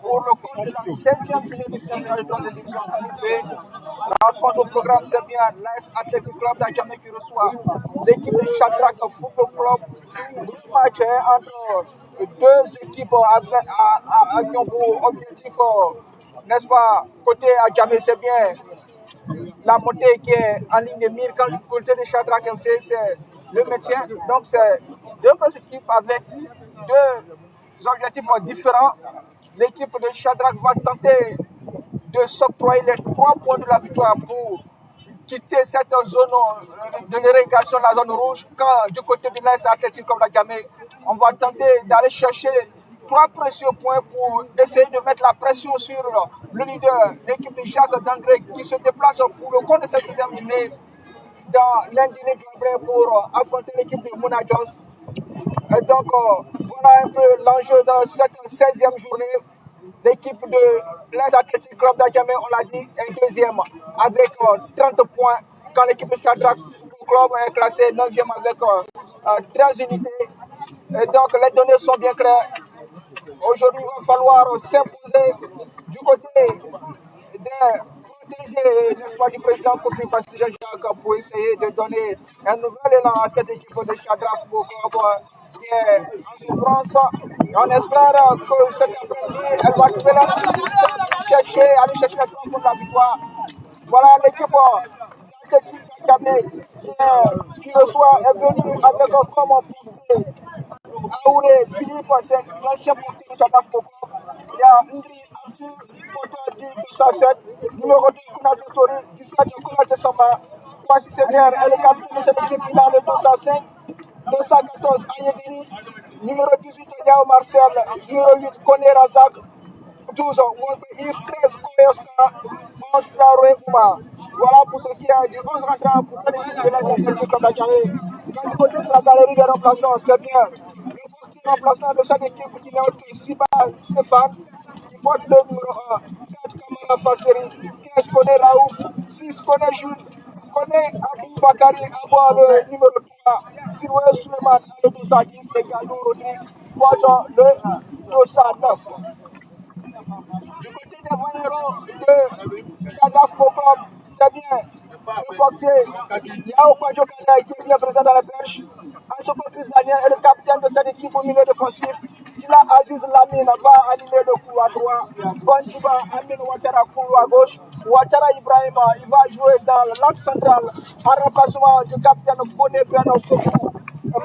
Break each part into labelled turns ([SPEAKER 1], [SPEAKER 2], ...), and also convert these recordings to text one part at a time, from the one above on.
[SPEAKER 1] Pour le compte de la 16e journée du championnat de division qualifiée. La rencontre au programme, c'est bien l'AS Athletic Club d'Adjamé qui reçoit l'équipe de Shadrack Football Club. Le match est entre deux équipes qui ont pour objectif, n'est-ce pas, côté Adjamé, c'est bien la montée qui est en ligne de mire. Quand du côté de Shadrack FC, c'est le maintien. Donc, c'est deux équipes avec deux objectifs différents. L'équipe de Shadrack va tenter de s'octroyer les 3 points de la victoire pour quitter cette zone de l'irrigation, la zone rouge. Quand du côté de l'AS Athletic Club d'Adjamé, on va tenter d'aller chercher 3 précieux points pour essayer de mettre la pression sur le leader, l'équipe de Jacques Dangré, qui se déplace pour le compte de cette 7e journée dans l'Indine du pour affronter l'équipe de Mouna Jones. Et donc, voilà un peu l'enjeu dans cette 16e journée. L'équipe de l'AS Athletic Club d'Adjamé, on l'a dit, est deuxième avec 30 points. Quand l'équipe de Shadrack Club est classée 9e avec 13 unités. Et donc, les données sont bien claires. Aujourd'hui, il va falloir s'imposer du côté des protégés, n'est-ce pas, du président Kofi Jacques pour essayer de donner un nouvel élan à cette équipe de Shadrack Football Club qui est en souffrance. On espère que cet après-midi, elle va trouver la aller chercher la 3 pour la victoire. Voilà l'équipe qui reçoit est venue avec comme portier Aouré Philippe, c'est l'ancien portier de Shadrack Football Club. Il y a Ndri Arthur, porteur du 207, numéro 2 Kounate Sori, 17 Kounate Samba. Voici Césaire et le capitaine de cette équipe, il a le 205. 214 Agnedini, numéro 18 Yao Marcel, numéro 8 Kone Razak, 12 Yves 13 Koyoska, 11 Traoré Ouma. Voilà pour ce qui est du 11 rentrants pour l'équipe de l'AS Athletic Club d'Adjamé. Quand du côté de la galerie des remplaçants, c'est bien le remplaçant de chaque équipe qui n'est autre que Siba Stéphane, qui porte le numéro 1, 4 Kamara Fasseri, 15 Kone Raouf, 6 Kone Jules, Kone Abou Bakari, avoir le numéro 3, Siroué Suleiman, Aledou Zaghi et Galou Rodrigue, portant le 209. Du côté des voyageurs de Shadrack Football Club, c'est bien le portier Yao Kwadjokala qui est bien présent dans la pêche. Ansoko Kristanien est le capitaine de cette équipe au milieu défensif. Sila Aziz Lamine va animer le coup à droite. Banjuba Amin Ouattara coup à gauche. Ouattara Ibrahima, il va jouer dans l'axe central en remplacement du capitaine Kone Bernard Sokou.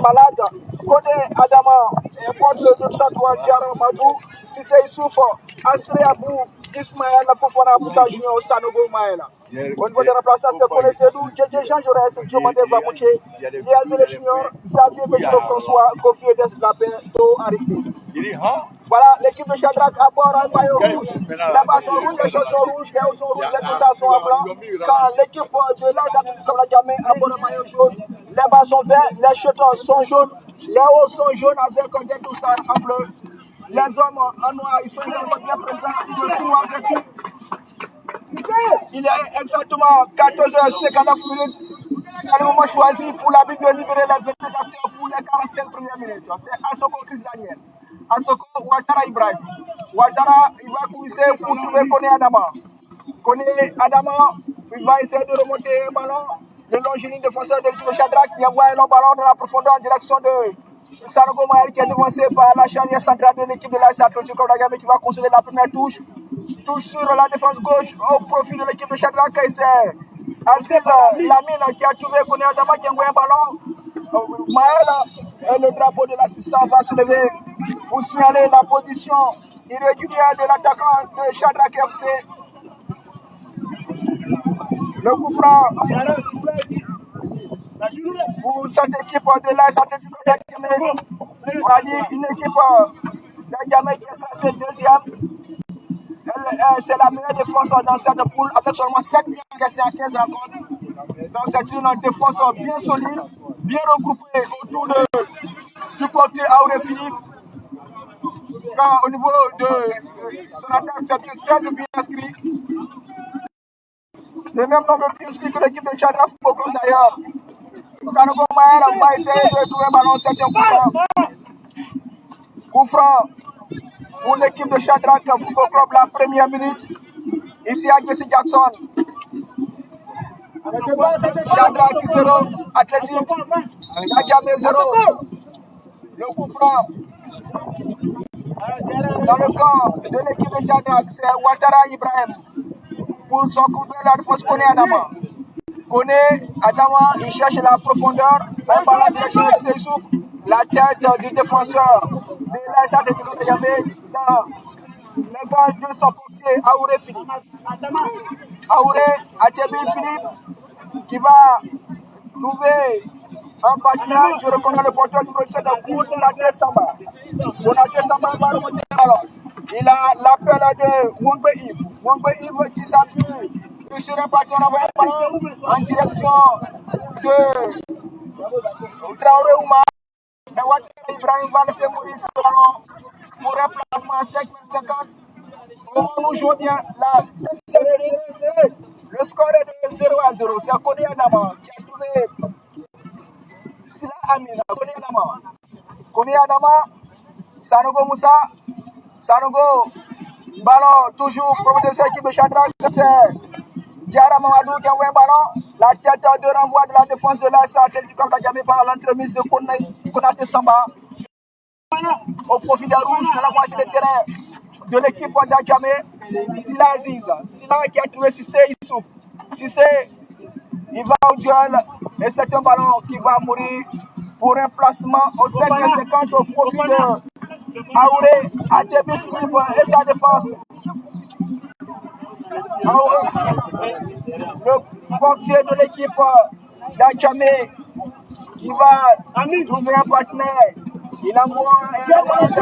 [SPEAKER 1] Malade, Kone Adama, et porte le 203 Diarra Madou, Sissé Issouf, Asre Abou, Ismaël Fofana Moussa Junior, Sanogo Maëla. Au niveau des remplaçants, c'est Kone Sedou, Djedje Jean Jaurès, Diomande Vamouché, Liazele Junior, Xavier Petro François, Kofi Edes Lapin, Do Aristide. Voilà l'équipe de Shadrack à bord en maillot rouge. Là-bas sont rouges, les choses sont rouges, les hauts sont rouges, les dessins sont en blanc. Quand l'équipe de l'AS Athletic Club d'Adjamé à bord en maillot jaune, les bas sont verts, les chaussons sont jaunes, les hauts sont jaunes avec des douceurs en bleu. Les hommes en noir, ils sont également bien présents de tout avec tout. Il est exactement 14h59. C'est le moment choisi pour la Bible de libérer les acteurs pour les 45 premières minutes. C'est Ansoko Chris Daniel. Ansoko Ouattara Ibrahim. Ouattara, il va courir pour trouver Kone Adama. Kone Adama, il va essayer de remonter un ballon. Le longiligne défenseur de l'équipe de Shadrack qui envoie un long ballon dans la profondeur en direction de Sanogo Maël qui est devancé par la charnière centrale de l'équipe de l'AS Athletic Club d'Adjamé qui va consolider la première touche. Touche sur la défense gauche au profit de l'équipe de Shadrack et c'est Alfred Lamine qui a trouvé Kone Adama qui envoie un ballon. Maël et le drapeau de l'assistant va se lever pour signaler la position irrégulière de l'attaquant de Shadrack FC. Le coup franc pour cette équipe de l'AS Athletic Club d'Adjamé. On a dit une équipe d'Adjamé qui est classée deuxième. C'est la meilleure défense dans cette poule avec seulement 7 points encaissés à 15 rencontres. Donc c'est une défense bien solide, bien regroupée autour du portier Aouré Philippe. Au niveau de son attaque, c'est 13 bien inscrits. le même nombre de tirs que l'équipe de Chadra Football Club d'ailleurs. Sanogo Maël va essayer de trouver un ballon, c'est un coup franc. Coup franc pour l'équipe de Shadrack Football Club, la première minute. Ici à Jesse Jackson. Shadrack 0, Athletic. Djamé 0. Le coup franc. Dans le camp de l'équipe de Shadrack, c'est Ouattara Ibrahim. Pour son contre la défense, Koné Adama. Koné Adama, il cherche la profondeur. Un ballon direction de Youssouf. La tête du défenseur. De l'Aïssa de Djamé dans les balles de son portier, Aouré Philippe. Aouré, Adjebi Philippe, qui va trouver un partenaire. Je reconnais le porteur du projet de Konaté Samba. Konaté Samba va remonter le ballon. Il a l'appel de Wongbe Yves. Wongbe Yves qui s'appuie sur un partenaire envoyé le ballon en direction de Traoré Ouma. Et Ouattara Ibrahim va laisser mourir ce ballon pour un placement à 5,50. Au moment où je bien la le score est de 0-0. C'est Koné Adama qui a trouvé Sila Amina. Koné Adama, Sanogo Moussa, Sanogo, ballon toujours pour cette équipe de Shadrack. C'est Diarra Mamadou qui envoie un ballon. La tête de renvoi de la défense de l'AS Athletic Club d'Adjamé par l'entremise de Konaté Samba. Au profit des rouges de la moitié du terrain de l'équipe d'Adjamé. Sila Aziz. Sila qui a trouvé Sissé Youssouf. Sissé, il va au duel. Et c'est un ballon qui va mourir pour un placement au 5,50 au profit de Aouré, Adjebi Philippe et sa défense. Aouré, le portier de l'équipe d'Adjamé, qui va trouver un partenaire. Il envoie un ballon de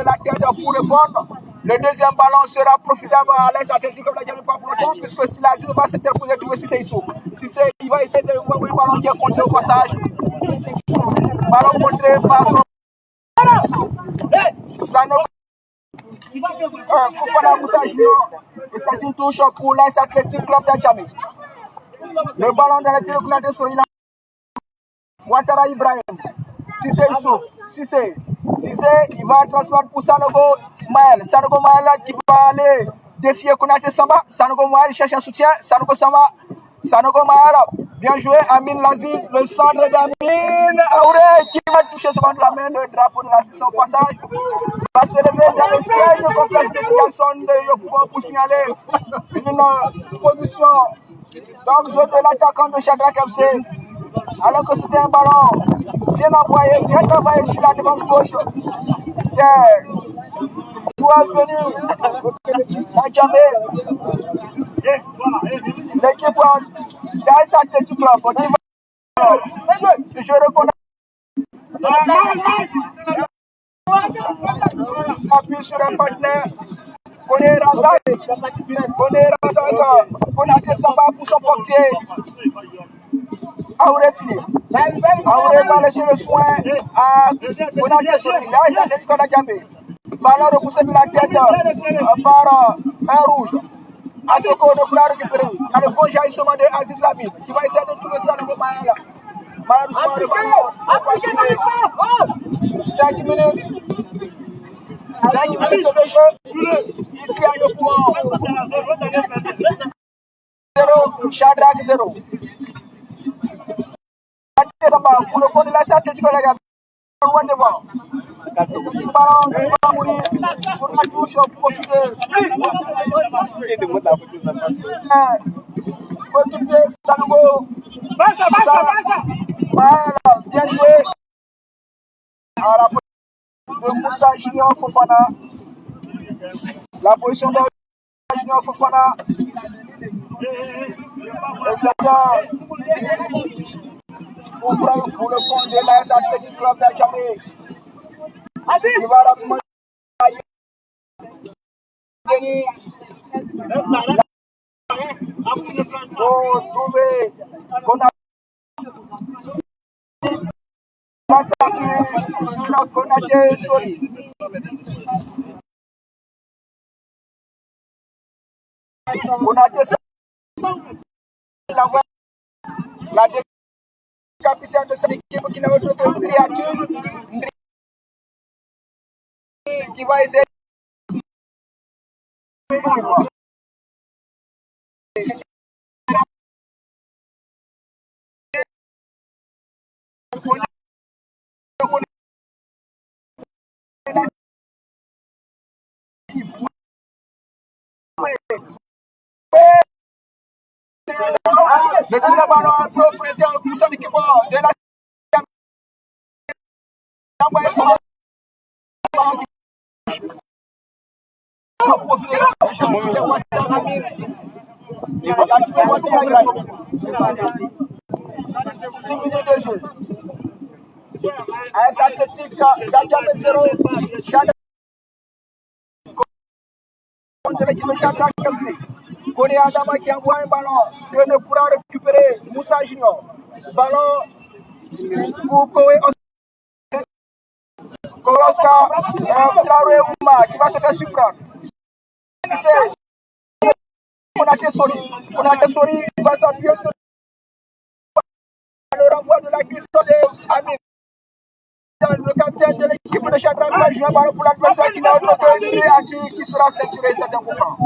[SPEAKER 1] la tête pour répondre. Le deuxième ballon sera profitable à l'Aïssa Athletic Club d'Adjamé pas pour longtemps, puisque Silazi va s'interposer trouver Sissé Youssouf. Sissé, il va essayer de envoyer un ballon qui est contré au passage. Ballon contré par son Sanogo Fofana Moussa Junior. Et c'est une touche pour l'Aïssa Athletic Club d'Adjamé. Le ballon dans le tir de sur Ouattara Ibrahim. Sissé Youssouf. Sissé, il va transmettre pour Sanogo Maël. Sanogo Maël qui va aller défier Konaté Samba. Sanogo Maël cherche un soutien. Sanogo Maël, bien joué. Amine Lazi, le centre d'Amine Aouré qui va toucher sur la main le drapeau de la section au passage. Va se lever dans le siège de complexe de Jackson de Yopougon pour signaler une position donc jeu de l'attaquant de Shadrack FC. Alors que c'était un ballon bien envoyé sur la défense gauche des joueurs venus d'Adjamé. L'équipe d'AS Athletic Club qui va. Je reconnais. Appuie sur un partenaire. Koné Razak, Konaté Samba pour son portier. Aouré Philippe. Aouré va laisser le soin à Konaté Sori. Là, il s'agit de Adjamé. Ballon repoussé de la tête par un rouge. Asoko ne peut pas récupérer. Il y a le bon jaillissement de Aziz Lamine qui va essayer de trouver ça dans le Maël. Malheureusement, le ballon n'a pas joué. 5 minutes. 5 minutes de jeu. Ici à Yopougon. 0, Shadrack 0. Pour le compte de la Athletic Club d'Adjamé. Loin devant. Le ballon qui va mourir pour la touche au profit de coéquipier Sanogo. Bien joué. À la position de Moussa Junior Fofana. La position de Junior Fofana. Et c'est pour le compte de l'AS Athletic Club d'Adjamé. Il va rapidement pour trouver Konaté Sori. Konaté la capitaine de cette équipe qui n'a autre que Ndriature qui va essayer le deuxième ballon un peu prêté en poussant l'équipe de la envoyé son ballon qui profiter. C'est Ouattara Amir. Il a tué Ouattara Ibrahim. 6 minutes de jeu. AS Athletic, Gadiamé 0. Contre l'équipe de Chadra Kelsey. Kone Adama qui envoie un ballon que ne pourra récupérer Moussa Junior. Ballon pour Kowe Oscar Traoré Ouma qui va se faire surprendre. C'est Konaté Sori va s'appuyer sur le renvoi de la cuisson de Amir. Le capitaine de l'équipe de Chadra va jouer un ballon pour l'adversaire qui n'a autre que Ndriature qui sera ceinturé cet coup franc.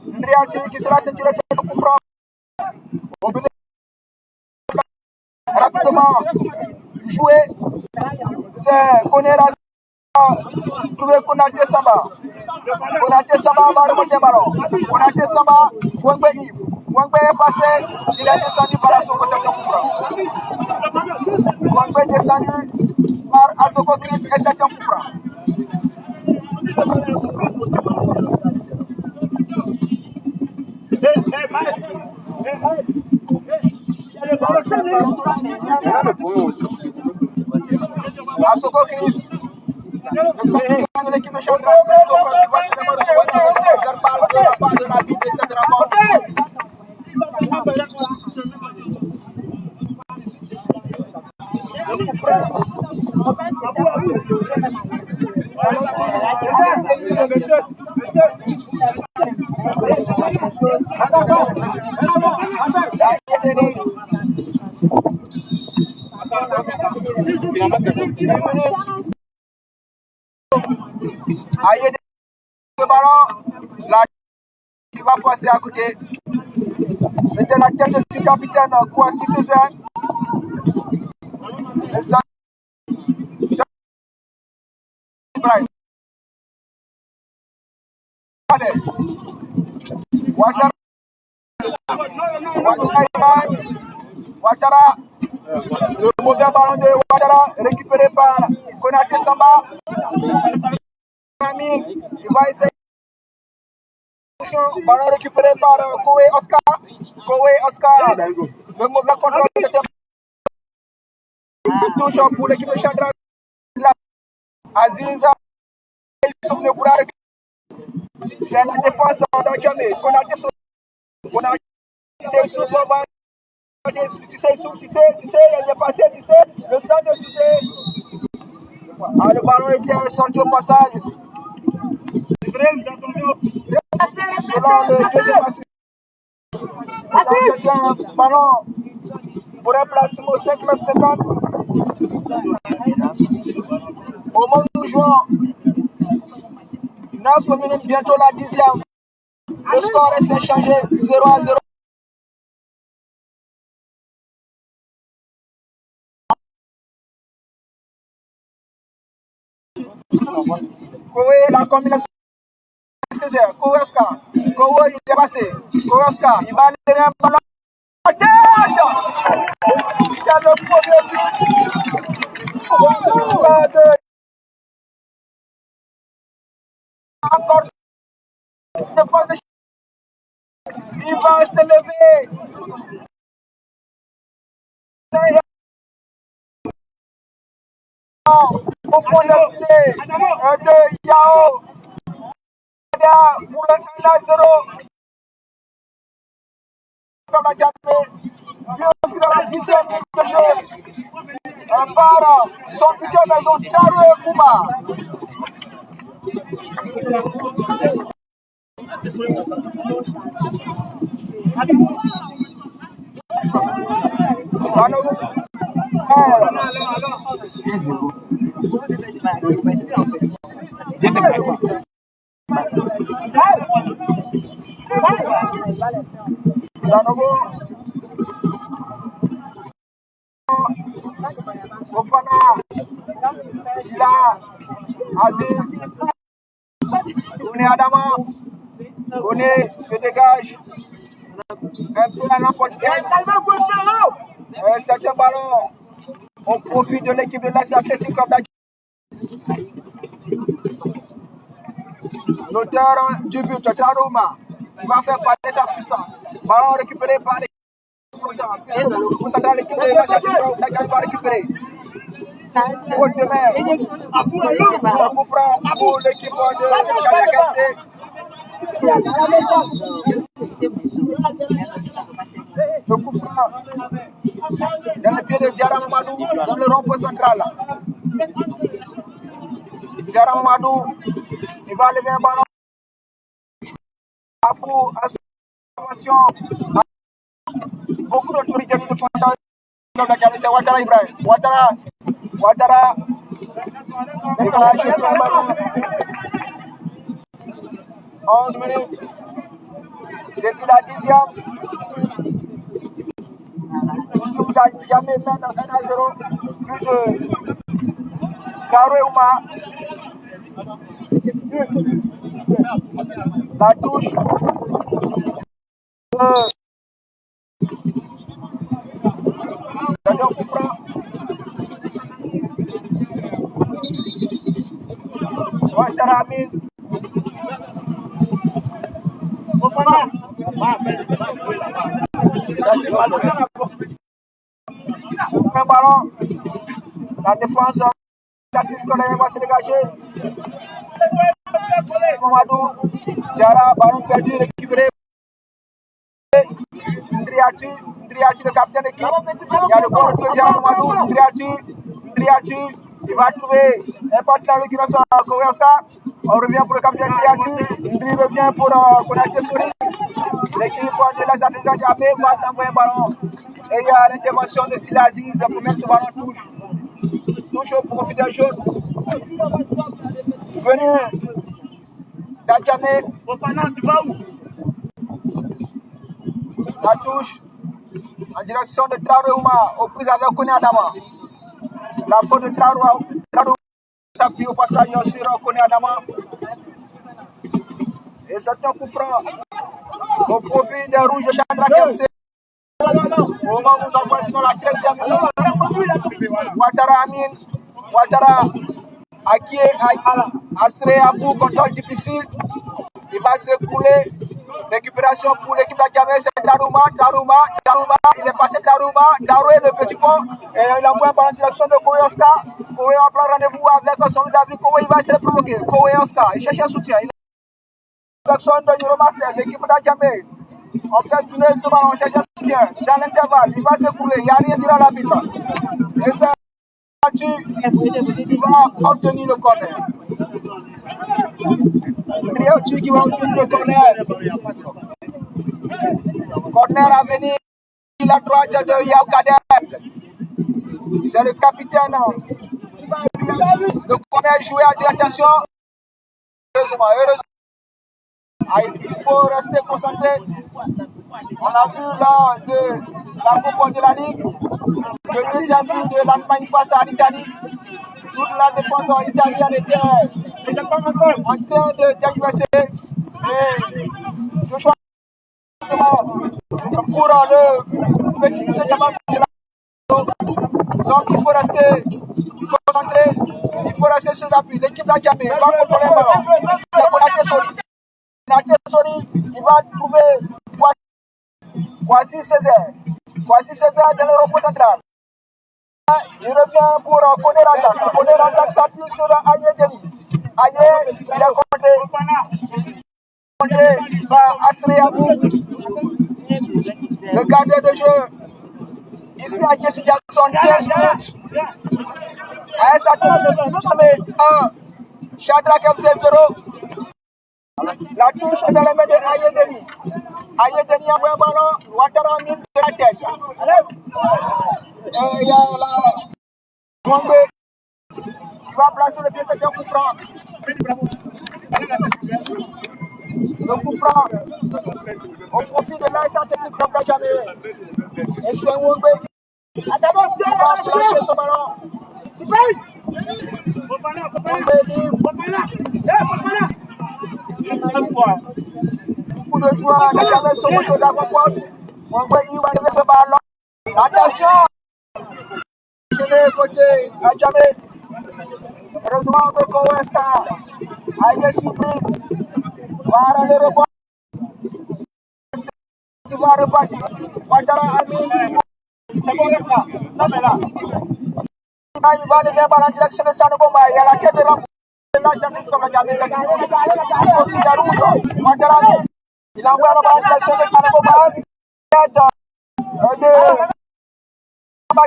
[SPEAKER 1] Ndriature qui sera ceinturé cet coup franc. Rapidement joué, c'est Konera trouvé Konaté Samba. Konaté Samba va remonter le ballon. Konaté Samba, Wangbe Yves. Wangbe est passé, il est descendu par Asoko cet coup franc. Wangbe est descendu par Asoko Chris et cet coup franc. Asoko Chris, de l'équipe de Chadra qui va se démarrer verbal de la part de la ville de cette rencontre. Aïe, le ballon, la qui va passer à côté. C'était la tête du capitaine Kouassi Césaire. Ouattara, le mauvais ballon de Ouattara récupéré par Konaté Samba. Il va essayer. Ballon récupéré par Kowe Oscar. Le mauvais contrôle était toujours pour l'équipe de Chadra. Aziz c'est la défense d'Adjamé. Konaté Cissé, il est passé, Cissé, le centre de Cissé. Le ballon était sorti au passage. Selon le deuxième assistant, c'était un ballon pour un placement au 5,50 m. Au moment où nous jouons 9 minutes, bientôt la 10e. Le score reste échangé 0-0. Kowe, la combinaison. Kowe Oscar. Kowe, il est passé. Kowe Oscar, il va aller un ballon. C'est le premier but. Encore il va se lever. Au fond de filet de Yao. Pour le 1-0. Comme a jamais vu dans la 10e minute de jeu. Par son buteur maison, Traoré Ouma. Sanogo. Sanogo. Fofana. Ila. Aziz. Kone Adama. Kone se dégage. Un peu à n'importe quel. Septième ballon. Au profit de l'équipe de l'Est Athletic Club d'Aguilera. L'auteur du but, Taruma, va faire parler sa puissance. Ballon récupéré par l'équipe. Pour central, l'équipe de l'Est Athletic Club d'Aguilera va récupérer. Faute de main. Coup franc pour l'équipe de Kayak FC. Le coup franc dans le pied de Diarra Mamadou dans le rond-point central. Diarra Mamadou, il va lever un ballon pour association. Beaucoup d'autorités de défense. C'est Ouattara Ibrahim. Ouattara, il va jeter un ballon. 11 minutes. Depuis la 10e. Jamais mène 1-0. Plus de Karo Ouma. La touche. Le coup franc. Ouattara Amin. Un ballon. La défense va se dégager. Mamadou. Diarra, ballon perdu, récupéré. Ndriachi, le capitaine d'équipe. Il y a le ballon de Diarra Mamadou. Ndriachi, il va trouver un partenaire en l'occurrence Koweoska. On revient pour le capitaine Ndriachi. Ndri revient pour Konaté Souri. L'équipe de la Zatriga Diabé va envoyer un ballon. Et il y a l'intervention de Silaziz pour mettre ce ballon touche. Touche au profit d'un jaune. Venu d'Adjamé. La touche en direction de Traoré Ouma, aux prises avec Kone Adama. La faute de Traoré s'appuie au passage sur Kone Adama. Et c'est un coup franc au profit des rouges de Chandra KMC. Au moment où nous envoyons la 13e minute, Ouattara Amin, Ouattara à qui Asré Abou, contrôle difficile. Il va se couler. Récupération pour l'équipe d'Adjamé, c'est Darouma, il est passé Darouma le petit pont, et il envoie un ballon en direction de Koweoska. Kowe va prendre rendez-vous avec son vis-à-vis. Kowe il va essayer de provoquer. Koweoska, il cherche un soutien. Il est en direction de Niro Marcel, l'équipe d'Adjamé. On fait tourner ce ballon, on cherche un soutien. Dans l'intervalle, il va se couler, il n'y a rien à l'arbitre. Et c'est qui va obtenir le corner. Ndriachi qui va obtenir le corner. Corner à venir sur la droite de Yao Kader. C'est le capitaine. Le corner joué à deux. Attention. Heureusement. Il faut rester concentré. On a vu là de la Coupe de la Ligue. Le deuxième but de l'Allemagne face à l'Italie. Toute la défense italienne était en train de tergiverser. Et je choisis pour le petit segment. Donc il faut rester concentré, il faut rester sur l'appui. L'équipe d'Adjamé va contrôler le ballon. C'est Konaté Souri. Konaté Souri, il va trouver Voici Césaire dans le repos central. Il revient pour Kone Razak. Kone Razak s'appuie sur Aye Deni. Aye, il est contré par Asré Abou. Le gardien de jeu. Ici à Jesse Jackson, 15 minutes. AS Adjamé 1, Chandra KMC 0. La touche est dans les mains de Ayedeni. Ayedeni a un ballon. Ouattara mine de la tête. Et il y a la Mwangbe qui va placer le pied, c'est un coup franc. Le coup franc au profit de l'AS Athletic Club d'Adjamé. Et c'est Mwangbe qui va placer ce ballon. Mwangbe livre. Beaucoup de joueurs d'Adjamé sont aux avant-postes. Mwangbe il va lever ce ballon. Attention! Côté Adjamé. Heureusement que Kowesta a été surpris par le rebond qui va repartir. Ouattara a mis c'est bon là. Il va lever le ballon en direction de Sanogoma. Il y a la tête de l'homme. Il envoie le ballon en direction de Sanogoma.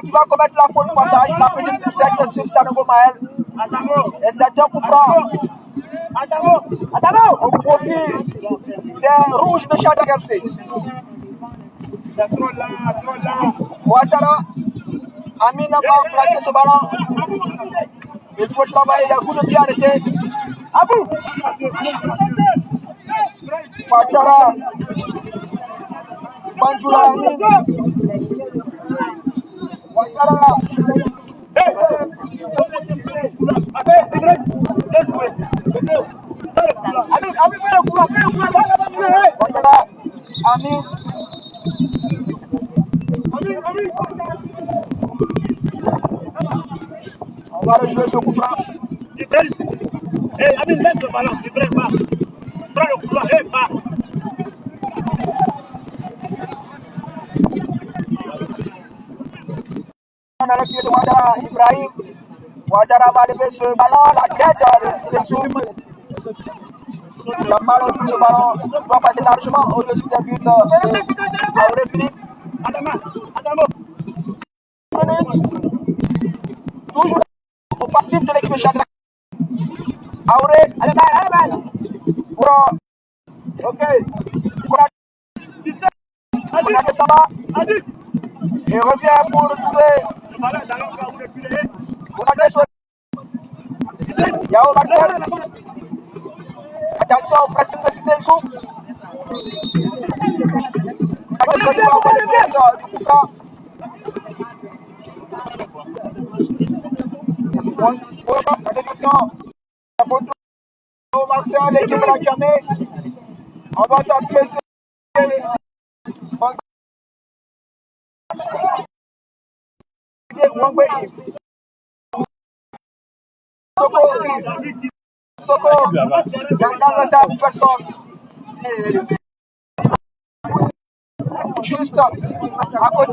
[SPEAKER 1] Qui va commettre la faute passage. Il a pris une poussette sur Sanogoma. Et c'est un coup franc. Au profit des rouges de Shadak FC. Ouattara, Amina va placer ce ballon. Il faut travailler, il y a un coup de pied arrêté. Ouattara, Banjoula Amine. Ouattara. Ouattara, Amine. On va rejouer ce coup franc.
[SPEAKER 2] Amine, laisse le ballon, Ibrahim, va. Prends le couloir, va.
[SPEAKER 1] On a le pied de Ouattara, Ibrahim. Ouattara va lever ce ballon, la tête de Sessouf. La balle de ce ballon va passer largement au-dessus des buts de Philippe. Toujours au passif de l'équipe Shadrach. Auré. Ok. Konaté Samba. Et revient pour trouver. Konaté sur. Yao Marcel. Attention au pressing de Cissé Souf. Konaté sur, il va envoyer le pied du coup franc. La déflexion. Yao Marcel, l'équipe de la Camé. On va s'appuyer sur. Soko, dans sa personne. Juste à côté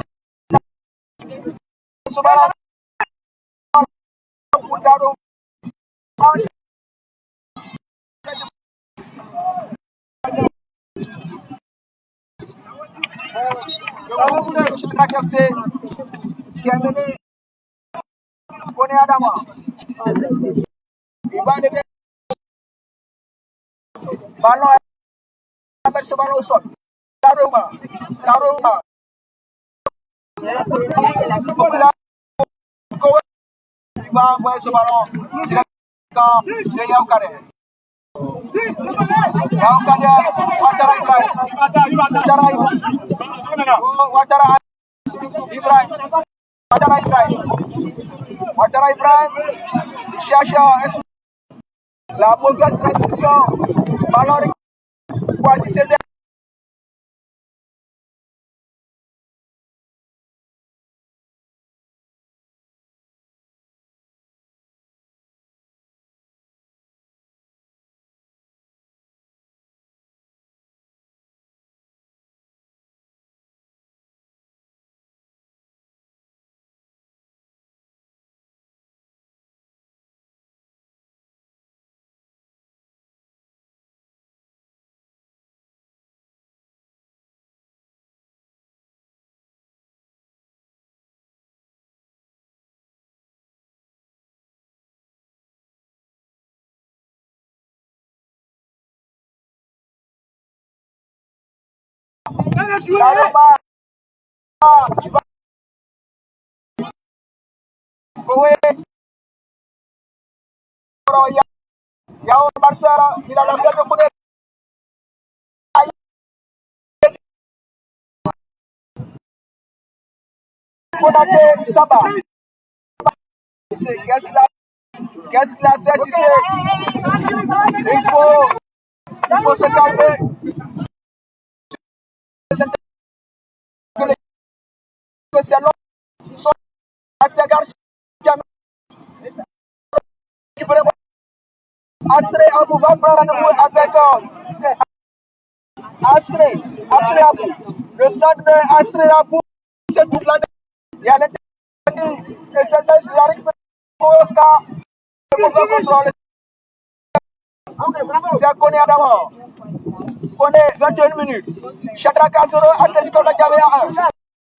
[SPEAKER 1] de ce ballon. Qui a mené Koné Adama. Il va lever le ballon et mettre ce ballon au sol. Taroma. Il va envoyer ce ballon directement de Yao Kare. Yao Kare, Ouattara Ibrahim. Ouattara Ibrahim cherche la mauvaise restriction. Ballon quasi 16 Laroma qui va jouer. Yao Marcela, il a la tête de connaître. Konaté, Samba. Qu'est-ce qu'il a fait, Cissé? Il faut se calmer. C'est long. Astré Abou va prendre rendez-vous avec Astré Abou. Le centre de Astré Abou, c'est toute l'année. Il y a l'intégration et c'est ça, il y a récupéré Oscar. Le mauvais contrôle. C'est Koné Adama. Koné, 21 minutes. Shadrack Azoro, Atlético de la Gambie 1.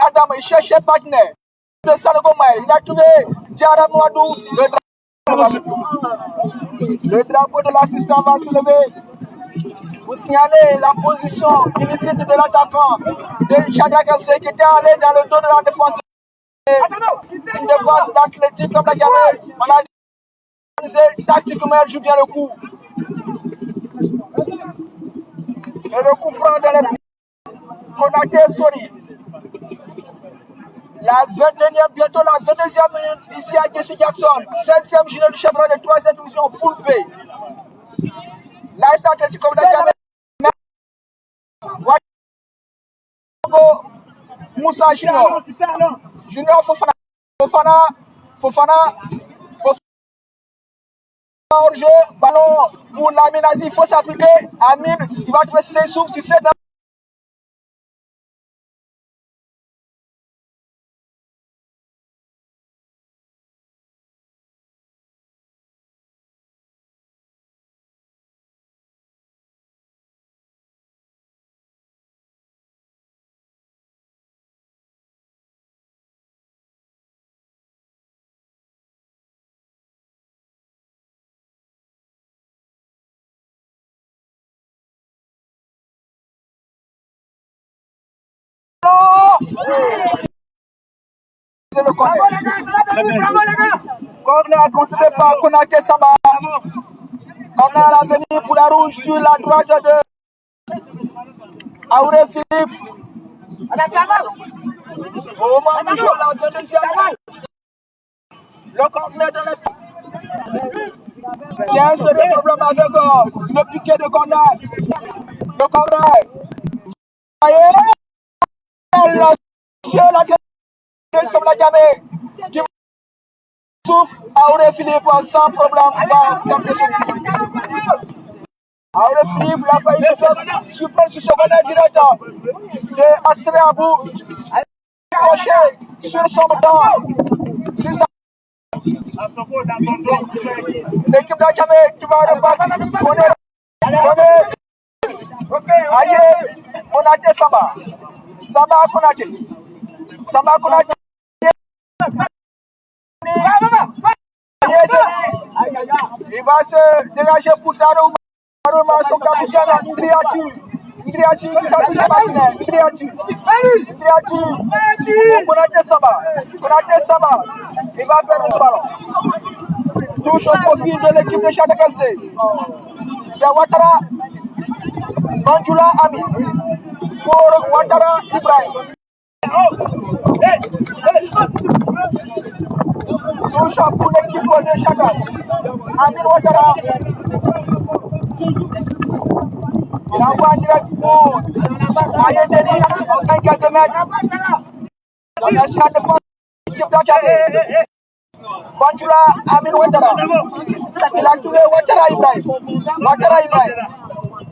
[SPEAKER 1] Adam, il cherchait partenaire. De Salogoma, il a trouvé Diarra Mouadou. Le drapeau de l'assistant va se lever. Vous signalez la position illicite de l'attaquant de Shadrack FC qui était allé dans le dos de la défense. Une défense d'Athletic comme la Gambie. On a dit tactiquement, elle joue bien le coup. Et le coup franc de l'équipe. Konaté Sori. Bientôt la 22e minute, ici à Jesse Jackson, 16e journée du championnat de 3e division, poule B. Là, c'est Athletic comme la Gambie. Moussa Junior. Junior Fofana. Hors-jeu, ballon pour Laminazi, il faut s'appliquer. Amine, il va trouver ses souffles, tu sais. Le corner concédé par Konaté Samba. Corner à venir pour la rouge sur la droite de Auré Philippe. Au moment du jeu, la 22e minute. Le corner de l'équipe. Il y a un sérieux problème avec le piqué de corner. Le corner. Comme la Gambie qui souffle, Auré Philippe sans problème va camper son but. Auré Philippe l'a failli se faire super sur son corner direct de Astré Abou, crochet sur son bouton, sur sa l'équipe de la Gambie qui va repartir. Aïe, Konaté Samba Konaté. Il va se dégager pour Taroma. Taroma, son capitaine, Indriatu qui s'appuie sur Martinez. Indriatu. Konaté Samba. Il va perdre ce ballon. Touche au profil de l'équipe de Shadrack FC. C'est Ouattara. Banjula Ami. Pour Ouattara Ibrahim. Touche pour l'équipe de Shadrack. Amine Ouattara. Il envoie en direct pour Ayedeni. On gagne quelques mètres. On est sur la défense de l'équipe de Gambie. Banjula Amine Ouattara. Il a trouvé Ouattara Ibrahim.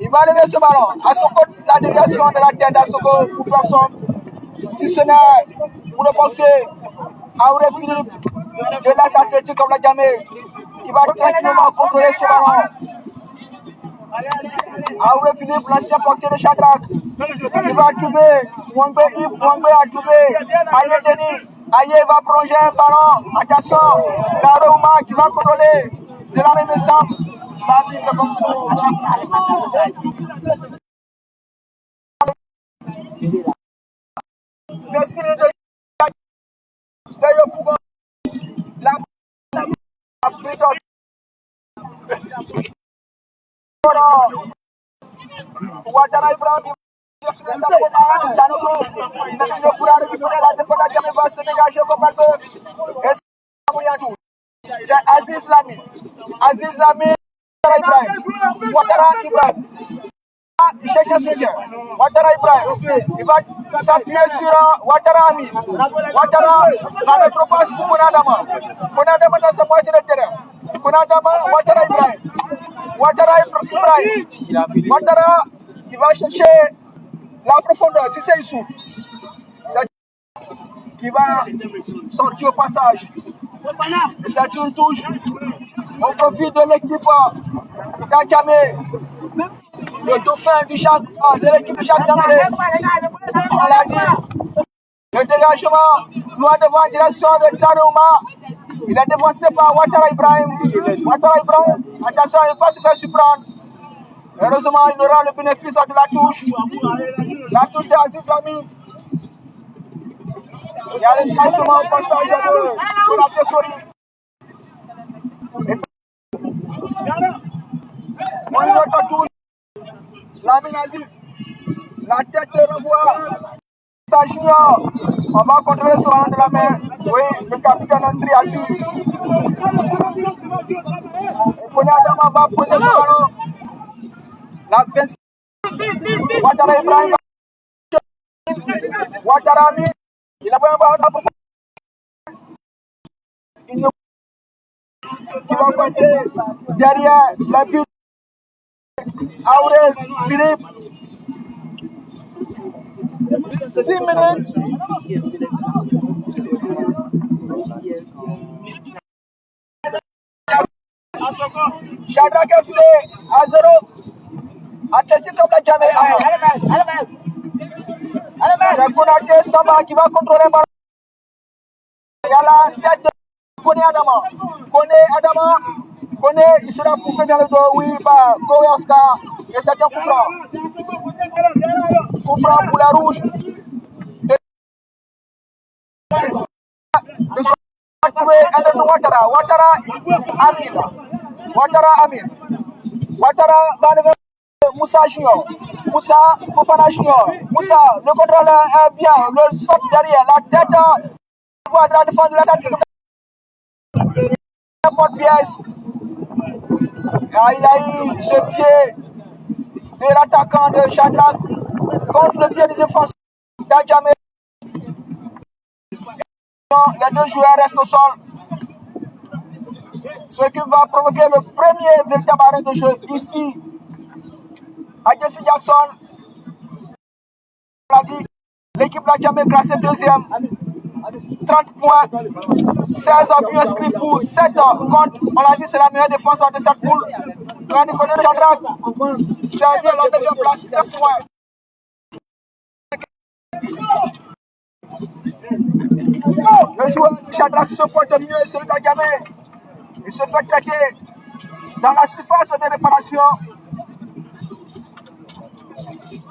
[SPEAKER 1] Il va lever ce ballon. À son côté, la déviation de la tête d'Assoko pour personne. Si ce n'est pour le portier, Auré Philippe de l'As Athletic comme la Gambie, qui va tranquillement contrôler ce ballon. Auré Philippe, l'ancien portier de Shadrack, il va trouver Mwangbe Yves, Mwangbe a trouvé Ayedeni. Aye va prolonger un ballon. Attention, Laroma qui va contrôler de la même ensemble. Vesile de Yopougon. La Ouattara Ibrahim. Sanogo. Ne pourra récupérer la défense. Djamé va se dégager comme un peu. Et c'est Aziz Lami. Aziz Lami. Ouattara Ibrahim. Il cherche un soutien. Ouattara Ibrahim. Il va s'appuyer sur Ouattara Ami. Ouattara, la rétropasse pour Kounadama. Kounadama dans sa moitié de terrain. Kounadama, Ouattara Ibrahim. Ouattara Ibrahim. Ouattara, il va chercher la profondeur. Si c'est Issouf, c'est qui va sortir au passage. Et c'est une touche au profit de l'équipe d'Akame. Le dauphin du Jacques, de l'équipe de Jacques Damré. On l'a dit. Le dégagement, loin devant direction de Danouma. Il est dévancé par Ouattara Ibrahim. Ouattara Ibrahim, attention, il ne va pas se faire surprendre. Heureusement, il aura le bénéfice de la touche. La touche d'Aziz Lami. Il y a le dégagement au passage de la Tessori. Et ça. On y va pas touche. Lamine Aziz, la tête de renvoi, ça junior, on va contrôler ce ballon de la main. Oui, le capitaine André a tué. Et Kone Adama va poser ce ballon. La défense. Ouattara Ibrahim. Ouattara Ami. Il a pris un ballon dans la profondeur. Il ne qui va passer derrière la but. Aurel Philippe. 6 minutes. Shadrach FC à 0. Athletic Club d'Adjamé. C'est Konaté Samba qui va contrôler le ballon. Il y a la tête de Kone Adama. Kone, il sera poussé dans le dos, oui, par Kowe Oscar. Et c'est un coup franc. Coup franc pour la rouge. Le soir, trouvé un de Ouattara. Ouattara Amin. Ouattara va lever Moussa Junior. Moussa Fofana Junior. Moussa, le contrôle est bien. Le sort derrière. La tête de la défense de la tête. Porte-pièce. Il a eu ce pied de l'attaquant de Shadrach contre le pied du défenseur d'Adjamé. Les deux joueurs restent au sol. Ce qui va provoquer le premier véritable arrêt de jeu ici. À Jesse Jackson. On l'a dit, l'équipe d'Adjamé classée deuxième. 30 points, 16 buts inscrits pour 7 contre. On l'a dit, c'est la meilleure défenseur de cette poule. Quand du côté de Shadrach, c'est bien la 9e place, 13 points. Le joueur de Shadrach se porte mieux, celui d'Adjamé. Il se fait traiter dans la surface de réparation.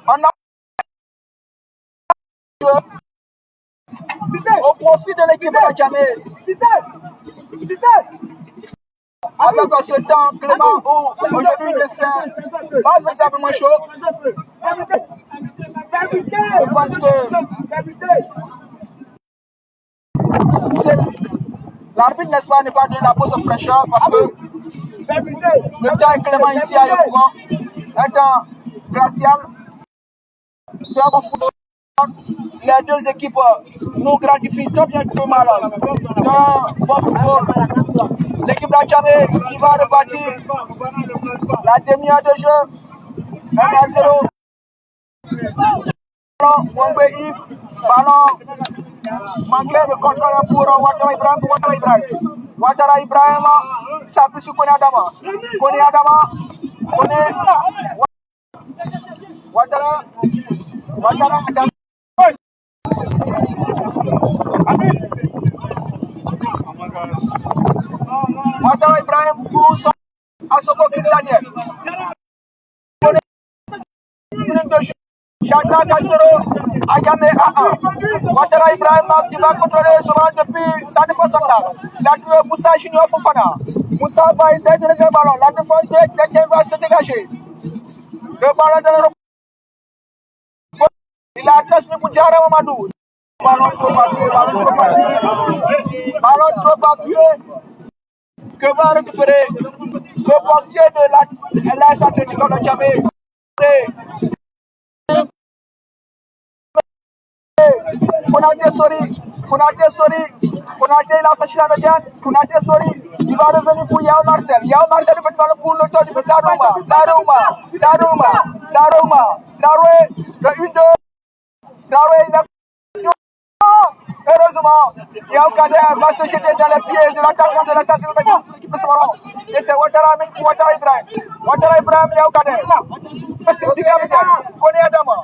[SPEAKER 1] On a au profit de l'équipe d'Adjamé. Avec ce temps clément où aujourd'hui le fait pas véritablement chaud. Je pense que l'arbitre, n'est-ce pas, n'est pas donné la pause de fraîcheur parce que le temps est clément ici à Yopougon. Un temps glacial. Les deux équipes nous gratifient tant bien que mal dans bon football. L'équipe d'Adjamé qui va repartir la demi-heure de jeu 1-0. Ballon manqué de contrôle pour Ouattara Ibrahim s'appuie sur Kone Adama. Ouattara Ouattara Ibrahim pour son Asoko Chris Daniel. Shadrach à 0, Adjamé à 1. Ouattara Ibrahima qui va contrôler ce ballon depuis sa défense centrale. Il a trouvé Moussa Junior Fofana. Moussa va essayer de lever le ballon. La défense de va se dégager. Le ballon de l'Europe. Il a transmis pour Diarra Mamadou. Ballon trop appuyé, ballon trop appuyé. Que va récupérer le portier de l'AS Atlético de Djamé. Konaté Sori, Konaté il a fait la médiane, Konaté Sori, il va revenir pour Yao Marcel. Yao Marcel fait mal pour le temps de Daruma, Daroué, le 1-2, Daroué, il a heureusement, Yao Kader va se jeter dans les pieds de l'attaquant de la station de l'équipe de ce ballon. Et c'est Ouattara Ibrahim. Ouattara Ibrahim, Yao Kader. C'est du capitaine, Koné Adama,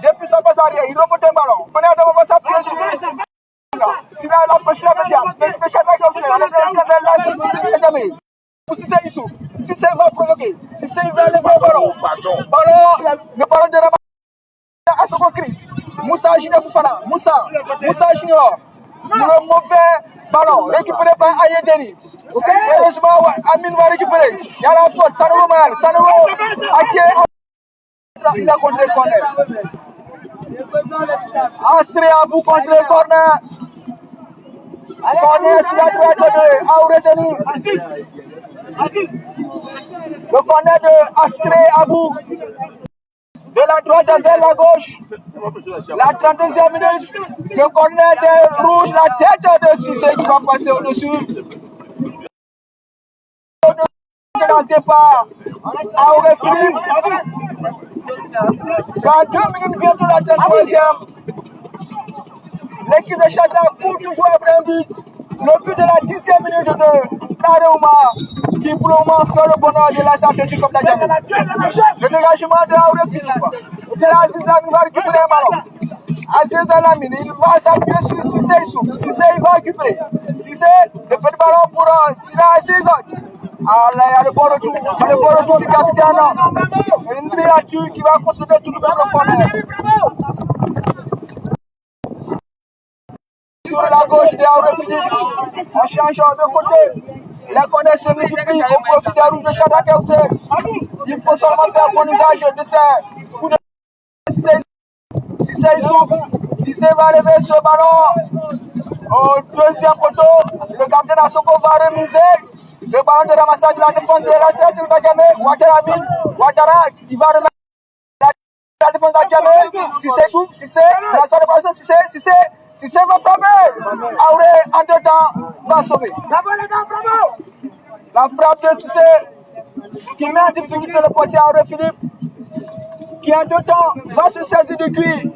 [SPEAKER 1] depuis sa base arrière, il remonte un ballon. Koné Adama va s'appuyer sur. Sinon, il a fait la médiane. L'équipe de Chata Gaussé, on est dans le si c'est Issouf, si c'est va provoquer, si c'est il va lever le ballon. Le ballon de Rabat à son cri. Moussa Junior Fofana, Moussa Junior. Le mauvais ballon récupéré par Ayedeni. Heureusement, Amine va récupérer. Il y a la faute, Sanogo Mayal, il a contre le corner. Astré Abou contre le corner. Corner sur la droite de Auredeni. Le corner de Astré Abou. De la droite vers la gauche. La 32e minute. Le corner de rouge. La tête de Cissé qui va passer au-dessus. Dans départ. Auré Philippe. Dans 2 minutes bientôt la 33e. L'équipe de Chadra court toujours après un but. Le but de la 10e minute de Nareouma qui pour le moment fait le bonheur de la Atlético comme Djamé. Le dégagement de Auré Philippe. C'est Aziz Lamine va récupérer un ballon. Aziz Lamine, il va s'appuyer sur Cissé Issouf. Cissé, il va récupérer. Cissé, le petit ballon pour Sina Aziz. Ah là, il y a le bon retour du capitaine. Une créature qui va considérer tout le monde le corner. Sur la gauche de Auré Philippe, en changeant de côté, les corners se multiplient au profit des rouges de Chata Gaussé. Il faut seulement faire bon usage de ces coups de Cissé Issouf. Cissé va lever ce ballon au deuxième poteau. Le capitaine Assoko va remiser. Le ballon de ramassage de la défense de la Atlético de Djamé. Ouattara, il va remettre la défense de Djamé. Cissé Issouf, Cissé, la soirée de Cissé. Cissé va frapper. Auré en dedans va sauver. La frappe de Cissé qui met en difficulté le portier Auré Philippe qui en dedans va se saisir du cuir.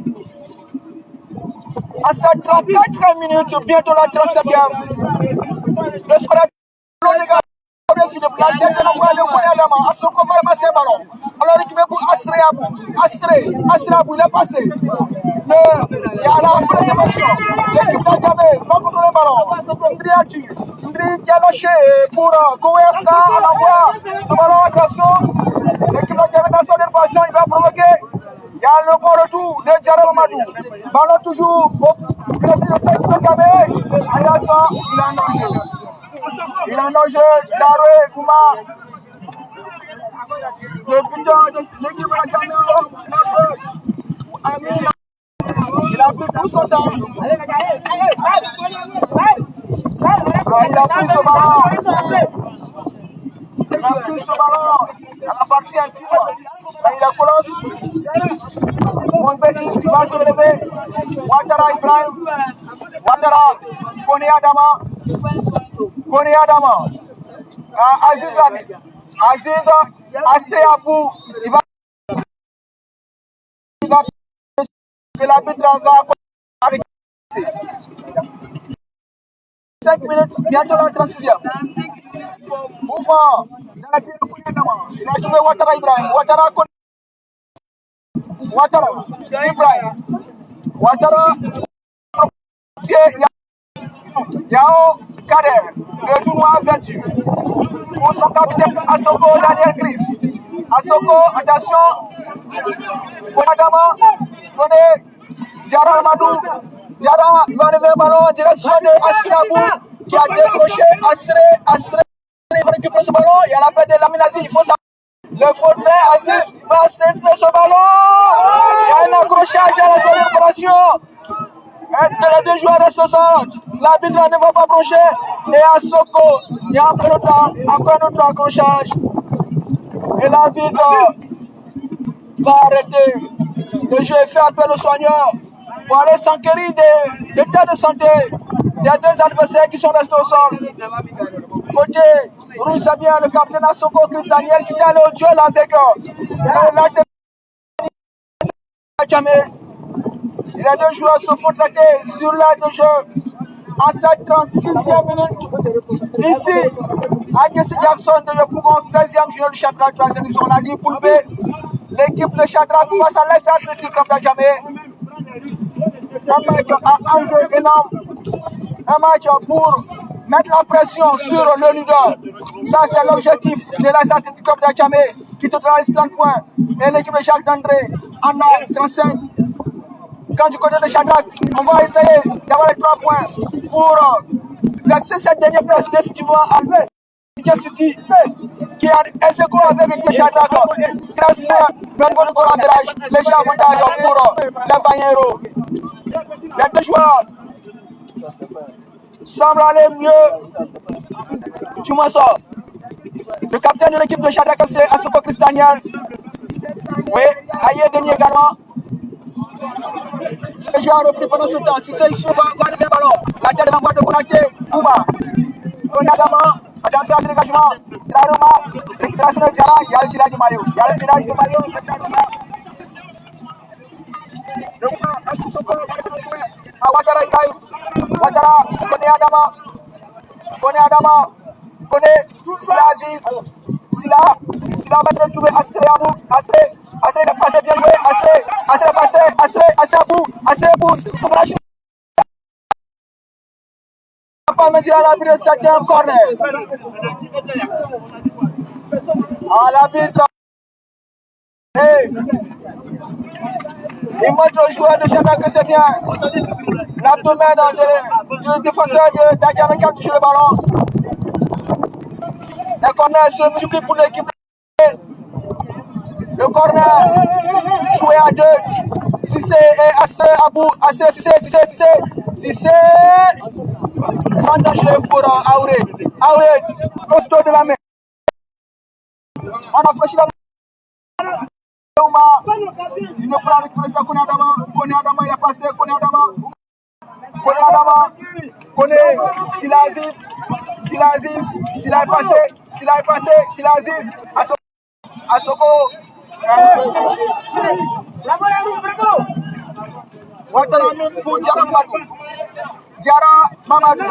[SPEAKER 1] À sa 34e minute, bientôt la 37e. Le score Auré Philippe, la tête de l'envoi de Koné Adama, à son combat ramasser le ballon. Alors récupéré pour Astré Abou, il est passé. Il y a la prévention. L'équipe d'Adjamé va contrôler le ballon. Ndri qui a lâché pour Kouefka à l'envoi. Ce ballon, attention. L'équipe d'Adjamé dans son intervention, il va provoquer. Il y a le bon retour de Diarra Mamadou. Ballon toujours au profil de l'équipe d'Adjamé. Attention, il est en danger. Daroué Gouma. Le buteur de l'équipe d'Adjamé. Amine. Il a pris tout son temps. Il a pris ce ballon. À la partie intime. Il a colosse. Monbeni va se lever. Ouattara Ibrahim. Ouattara. Koné Adama. Aziz Lamine. Aziz Astré Abou. Il va. L'arbitre va avec 5 minutes, bientôt la 36e. Mouvement dans la pied de Koné Adama. Il a trouvé Ouattara Ibrahim. Ouattara. Yao Kader. Le tournoi 28. Pour son capitaine Assoko Daniel Chris. Asoko, attention. Bonadama, Koné, Diarra Amadou. Diarra, il va lever le ballon en direction de Ashrabou qui a décroché. Ashré, il va récupérer ce ballon. Il y a la paix de Laminazi, il faut ça. Le fauteuil, Aziz va centrer ce ballon. Il y a un accrochage dans la zone d'opération. Les deux joueurs restent au centre. L'arbitre ne va pas brancher. Et Asoko, il y a encore un autre accrochage. Et l'arbitre va arrêter. Le jeu fait appel aux soigneurs pour aller s'enquérir de l'état de santé des deux adversaires qui sont restés au sol. Côté Rouge Sabien, le capitaine Asoko Chris Daniel qui est allé au duel avec les deux joueurs se font traiter sur l'aire de jeu en cette 36e minute. Ici, Agnès Jackson de Yopougon, 16e junior du Shadrach, 3e division. On a dit poule B, l'équipe de Shadrach face à l'Est Athletic Club d'Adjamé. Un match à enjeu énorme. Un match pour mettre la pression sur le leader. Ça, c'est l'objectif de l'Est Athletic Club d'Adjamé qui totalise 30 points. Et l'équipe de Jacques Dandré en a 35. Quand du côté de Shadrach, on va essayer d'avoir les 3 points pour placer cette dernière place définitivement à Piquet City qui a ex-aequo avec l'équipe de Shadrach. 13 points, même pour le goal average, léger avantage pour les Bagneros. Les deux joueurs semblent aller mieux. Tu m'en sors. Le capitaine de l'équipe de Shadrach, c'est Asoko Chris Daniel. Oui, Aïe Denis également. Le joueur a repris pendant ce temps. Si c'est ici, va lever le ballon. La tête d'envoi de Konaté. Kouma. Konadama. Attention à ce dégagement. Traorema. Récupération de Diarra. Il y a le tirage de Mario. Ouattara Ibrahim. Ouattara. Koné Adama. Koné. Sila Aziz. Sila va se retrouver. Astre Abou. Astre est passé, bien joué. Astre est passé. Astre Abou. Il faut lâcher. On va pas me dire à l'arbitre de 7e corner. À l'arbitre. Il montre au joueur de Shadrach que c'est bien. L'abdomen du défenseur d'Adjamé qui a touché le ballon. Le corner se multiplie pour l'équipe. Le corner joué à 2. Cissé et Astre Abou. Astre, Cissé. Sans danger pour Aouré. Costaud de la main. On a franchi la main. Il ne prend récupérer ça. Koné Adama, il a passé. Koné Adama. Sila est passé. Asoko. Ouattara pour Diarra Mamadou.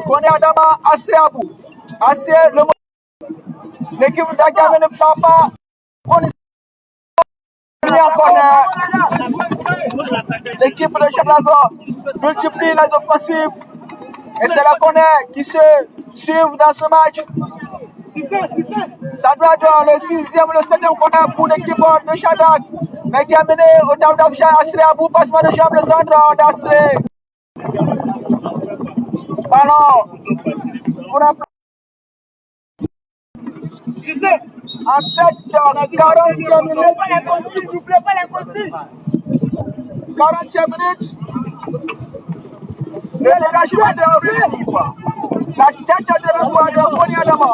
[SPEAKER 1] Koné Adama, Astre Abou. L'équipe d'Adjamé ne prend pas. L'équipe de Shadrach multiplie les offensives. Et c'est la Koné qui se suivent dans ce match. Ça doit être le 6e, le 7e Koné pour l'équipe de Shadrach. Mais qui a mené au tableau d'affichage Astre Abou, passement de jambe, le centre d'Astre. Ballon pour un en cette 40e minute. 40e minute. Le dégagement de la tête de renvoi de Koné Adama.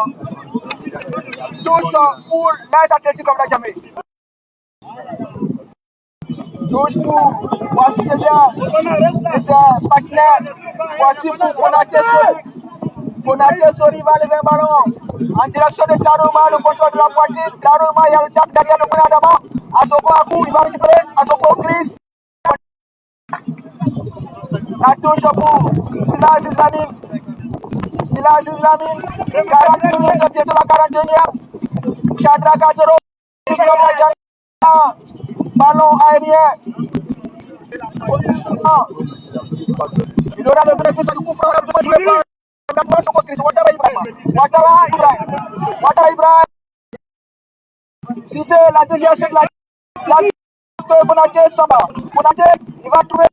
[SPEAKER 1] Touche pour l'Est Athletic Club d'Adjamé. Touche pour voici ses biens et ses partenaires. Voici pour Konaté Sori va lever un ballon en direction de Traorema, le contrôle de la poitrine. Traorema, il y a le tap derrière de Koné Adama. Asoko Akou, il va récupérer. Asoko Chris. La touche pour Sila Aziz Lamine. 40 minutes, bientôt la 41e. Shadrach à 0. Ballon aérien. Il aura le bénéfice du coup franc. Ouattara Ibrahim. Si c'est la déviation de la que Konaté Samba. Konaté, il va trouver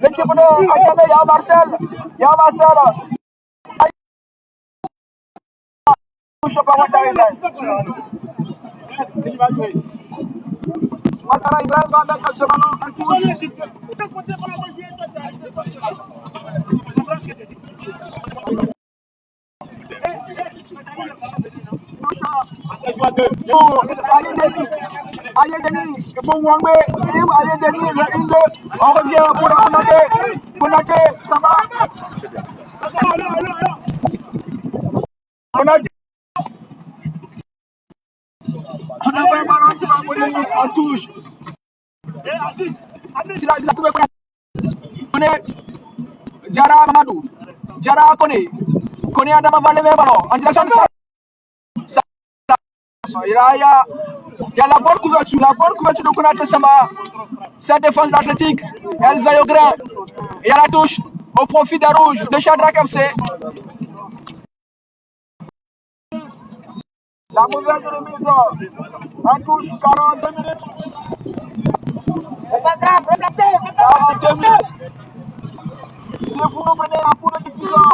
[SPEAKER 1] l'équipe de Akame, il y a Marcel. Il y a Marcel. Ouattara Ibrahim va mettre ce ballon en touche. Ayedeni, pour Wangbe, Ayedeni, le 1-2, on revient pour Konaté, Samba. Konaté. On a un ballon qui va mourir en touche. Il a trouvé Koné. Jara Mamadou. Jara Koné. Koné Adama va lever le ballon en direction de ça. Il y a la bonne couverture de Konaté Samba. Cette défense d'athlétique, elle veille au grain. Il y a la touche au profit des rouges de Shadrack FC. La mauvaise remise en touche, 42 minutes. 42 minutes. Si vous nous prenez la poule de diffusion,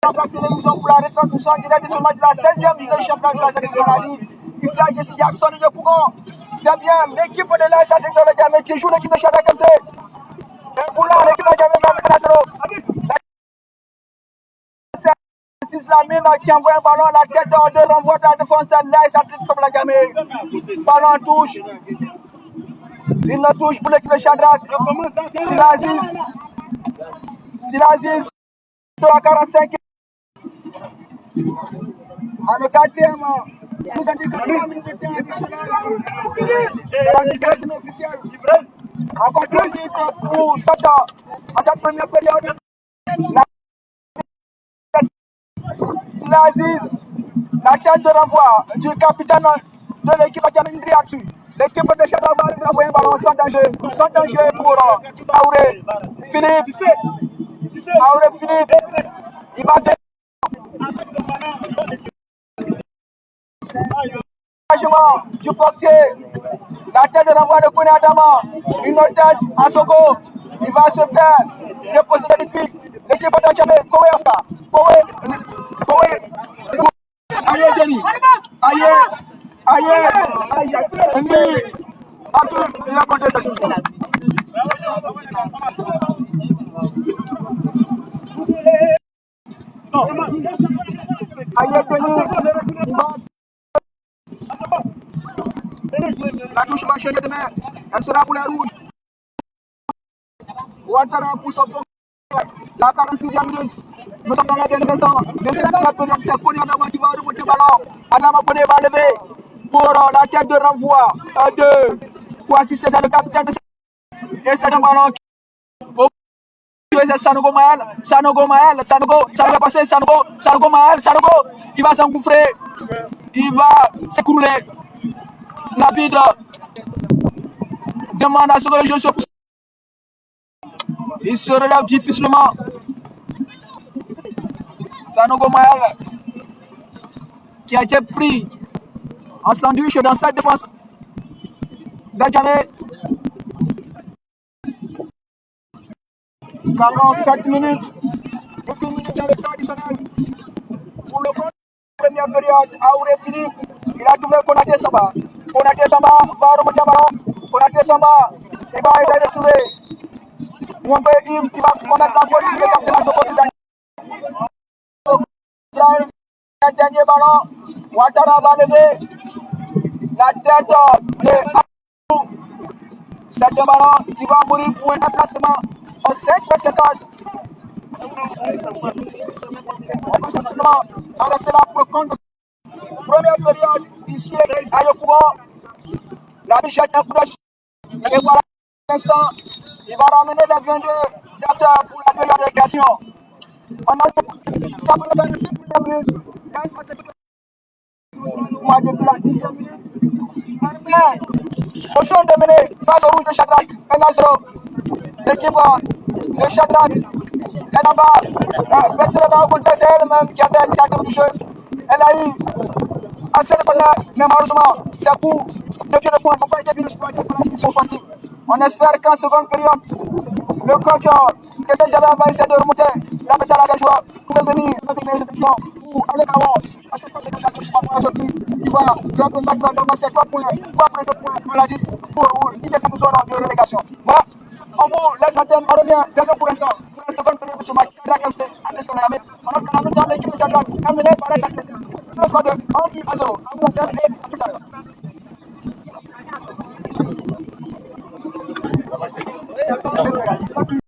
[SPEAKER 1] la télévision pour la retransmission directe du match de la 16e du championnat de la sélection de la Ligue. Ici à Jesse Jackson et de Pougon. C'est bien l'équipe de l'AS Athletic de Gamay qui joue l'équipe de Shadrack FC. Et pour l'équipe de Gamay, c'est la mine qui envoie un ballon à la tête de renvoi de la défense de l'AS Athletic de Gamay. Ballon en touche. Une touche pour l'équipe de Shadrack. Silaziz. À 45. À le 4e. Nous avons dit que 3 minutes de temps additionnel. C'est la officielle. Encore 3 minutes pour Sata. À cette première période. Silaziz. La tête de renvoi du capitaine de l'équipe Gamay Ndriatu. L'équipe de Shadrack va envoyer un ballon sans danger pour Aouré Philippe. Aouré Philippe. Il va du portier, la tête de renvoi de Koné Adama, une autre tête à Soko, il va se faire déposer de l'équipe, l'équipe de Djamé, Kowe Oscar, Kowe, Aïe Deni, Aïe, Ndi, Atou, il a compté de tout. Aïe Deni, la touche va changer demain. Elle sera pour les rouges. Ouattara pour son fond. La 46e minute. Nous sommes dans la dernière saison. C'est Koné Adama qui va remonter le ballon. Adama Koné va lever pour la tête de renvoi. 1-2. Voici c'est le capitaine de cette. Et c'est un ballon c'est Sanogo Maël. Sanogo va passer. Sanogo Maël. Il va s'engouffrer. Il va s'écrouler. L'arbitre demande à ce que le jeu se pousse. Il se relève difficilement. Sanogo Maël qui a été pris en sandwich dans sa défense d'Adjamé. 47 minutes. Aucune minute dans le temps additionnel. Pour le compte de la première période, Aouré Philippe, il a trouvé Konaté Samba. Konaté Samba va remonter le ballon. Konaté Samba, il va essayer de trouver Mwambe Yves qui va commettre la faute sur le capitaine à Soko Kizani. Le dernier ballon, Ouattara va lever la tête de Abou. C'est un ballon qui va mourir pour un déplacement en 5 m. On reste là pour le compte. Première période, ici à Yopougon. La bichette est proche. Et voilà, l'instant, il va ramener les 22 acteurs pour la période de création. On a depuis la 5 minutes. Depuis la 10e minute. Au champ de mener face au rouge de Shadrack. 1-0. L'équipe de Shadrack Et là-bas, personne n'a rencontré, c'est elle-même qui a fait l'initiative du jeu. Elle a eu assez de bonheur, mais malheureusement, c'est pour le pied de pointe. On n'a pas été bien exploité pour la mission facile. On espère qu'en seconde période, le coach que j'avais va essayer de remonter la médaille à ses joueurs pour revenir avec les institutions pour aller à l'avant. Parce que quand c'est comme ça que je suis pas aujourd'hui, il va jouer un peu dans ces 3 points, 3 points pour la vie, pour quitter cette zone de relégation. Voilà, on vous laisse l'antenne, on revient déjà pour l'instant, pour la seconde période de ce match. On a dans l'équipe de Jadot, amené par les athlètes. Le score de 1 but à 0. À vous l'antenne et à tout à l'heure.